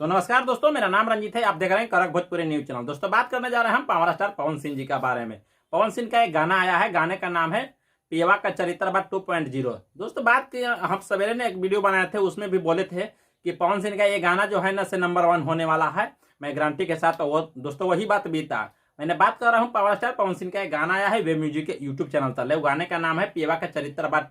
तो नमस्कार दोस्तों, मेरा नाम रंजीत है। आप देख रहे हैं करक भोजपुरी न्यूज चैनल। दोस्तों बात करने जा रहे हैं हम पावर स्टार पवन सिंह जी के बारे में। पवन सिंह का एक गाना आया है, गाने का नाम है पियवा का चरित्र बा 2.0। दोस्तों बात की, हम सवेरे ने एक वीडियो बनाए थे, उसमें भी बोले थे कि पवन सिंह का ये गाना जो है ना से नंबर 1 होने वाला है, मैं गारंटी के साथ। वो दोस्तों वही बात बीता। मैंने बात कर रहा हूँ पावर स्टार पवन सिंह का एक गाना आया है वे म्यूजिक के यूट्यूब चैनल तले। वो गाने का नाम है पियवा का चरित्र बा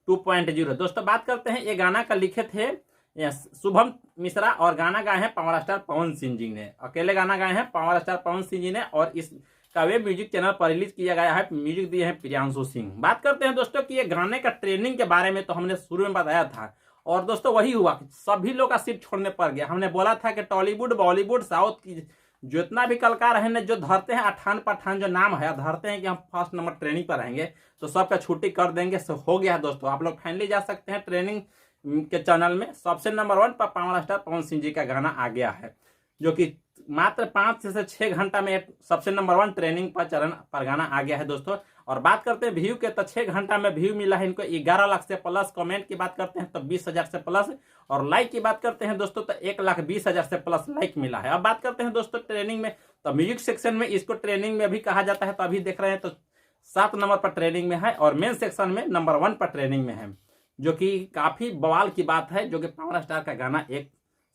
2.0। दोस्तों बात करते हैं, ये गाना का लिखे थे शुभम मिश्रा और गाना गाए हैं पावर स्टार पवन सिंह जी ने। अकेले गाना गाए हैं पावर स्टार पवन सिंह जी ने और इस का वेब म्यूजिक चैनल पर रिलीज किया गया है। म्यूजिक दिए हैं प्रियांशु सिंह। बात करते हैं दोस्तों कि ये गाने का ट्रेनिंग के बारे में तो हमने शुरू में बताया था, और दोस्तों वही हुआ, सभी लोग का सिर छोड़ने पर गया। हमने बोला था कि टॉलीवुड बॉलीवुड साउथ की जितना भी कलाकार है ना, जो धरते हैं अठान पठान जो नाम है, धरते हैं कि हम फर्स्ट नंबर ट्रेनिंग पर रहेंगे तो सबका छुट्टी कर देंगे। हो गया है दोस्तों, आप लोग फाइनली जा सकते हैं ट्रेनिंग के चैनल में। सबसे नंबर 1 पर पावर स्टार पवन सिंह जी का गाना आ गया है, जो कि मात्र 5 से 6 घंटा में सबसे नंबर 1 ट्रेनिंग पर चरण पर गाना आ गया है दोस्तों। और बात करते हैं व्यू के, तो 6 घंटा में व्यू मिला है इनको 11 लाख से प्लस। कमेंट की बात करते हैं तो 20,000 से प्लस, और लाइक की बात करते हैं दोस्तों तो 1,20,000 से प्लस लाइक मिला है। अब बात करते हैं दोस्तों ट्रेनिंग में, तो म्यूजिक सेक्शन में इसको ट्रेनिंग में भी कहा जाता है, तो अभी देख रहे हैं तो 7 नंबर पर ट्रेनिंग में है, और मेन सेक्शन में नंबर 1 पर ट्रेनिंग में है, जो कि काफी बवाल की बात है, जो कि पावर स्टार का गाना एक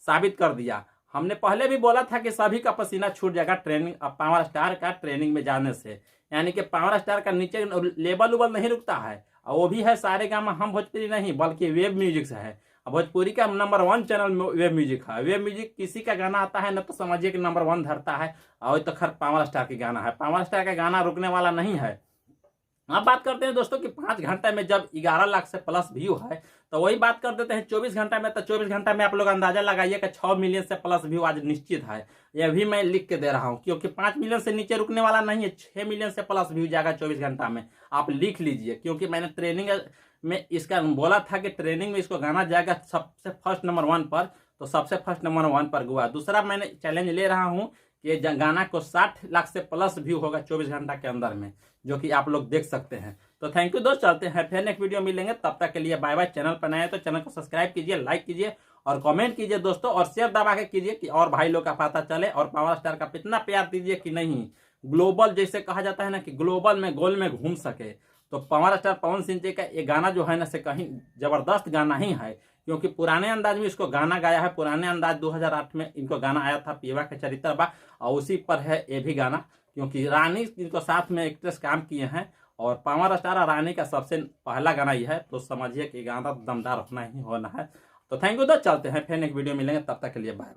साबित कर दिया। हमने पहले भी बोला था कि सभी का पसीना छूट जाएगा ट्रेनिंग पावर स्टार का ट्रेनिंग में जाने से, यानी कि पावर स्टार का नीचे लेवल उबल नहीं रुकता है। और वो भी है सारे गामा हम भोजपुरी नहीं बल्कि वेब म्यूजिक से है। भोजपुरी का नंबर 1 चैनल वेब म्यूजिक है। वेब म्यूजिक किसी का गाना आता है ना तो समझिए कि नंबर 1 धरता है, और तो खैर पावर स्टार का गाना है। पावर स्टार का गाना रुकने वाला नहीं है। अब बात करते हैं दोस्तों कि 5 घंटे में जब 11 लाख से प्लस व्यू है, तो वही बात कर देते हैं 24 घंटा में। तो 24 घंटा में आप लोग अंदाजा लगाइए कि 6 मिलियन से प्लस व्यू आज निश्चित है। यह भी मैं लिख के दे रहा हूं, क्योंकि 5 मिलियन से नीचे रुकने वाला नहीं है। 6 मिलियन से प्लस व्यू जाएगा 24 घंटा में, आप लिख लीजिए। क्योंकि मैंने ट्रेनिंग में इसका बोला था कि ट्रेनिंग में इसको गाना जाएगा सबसे फर्स्ट नंबर 1 पर, तो सबसे फर्स्ट नंबर 1 पर हुआ। दूसरा मैंने चैलेंज ले रहा हूं कि गाना को 60 लाख से प्लस व्यू होगा 24 घंटा के अंदर में, जो कि आप लोग देख सकते हैं। तो थैंक यू दोस्त, चलते हैं फिर नेक्स्ट वीडियो मिलेंगे, तब तक के लिए बाय बाय। चैनल पर नए हैं तो चैनल को सब्सक्राइब कीजिए, लाइक कीजिए और कमेंट कीजिए दोस्तों, और शेयर दबा के कीजिए कि और भाई लोग का पता चले, और पावर स्टार का इतना प्यार दीजिए कि नहीं ग्लोबल, जैसे कहा जाता है ना कि ग्लोबल में गोल में घूम सके। तो पावर स्टार पवन सिंह जी का ये गाना जो है ना से कहीं जबरदस्त गाना ही है, क्योंकि पुराने अंदाज में इसको गाना गाया है। पुराने अंदाज 2008 में इनको गाना आया था पियवा के चरित्र बा, और उसी पर है ये भी गाना, क्योंकि रानी इनको साथ में एक्ट्रेस काम किए हैं। और पावर स्टार और रानी का सबसे पहला गाना ये है, तो समझिए कि गाना दमदार होना ही होना है। तो थैंक यू दोस्त, चलते हैं फिर एक वीडियो मिलेंगे, तब तक के लिए बाय।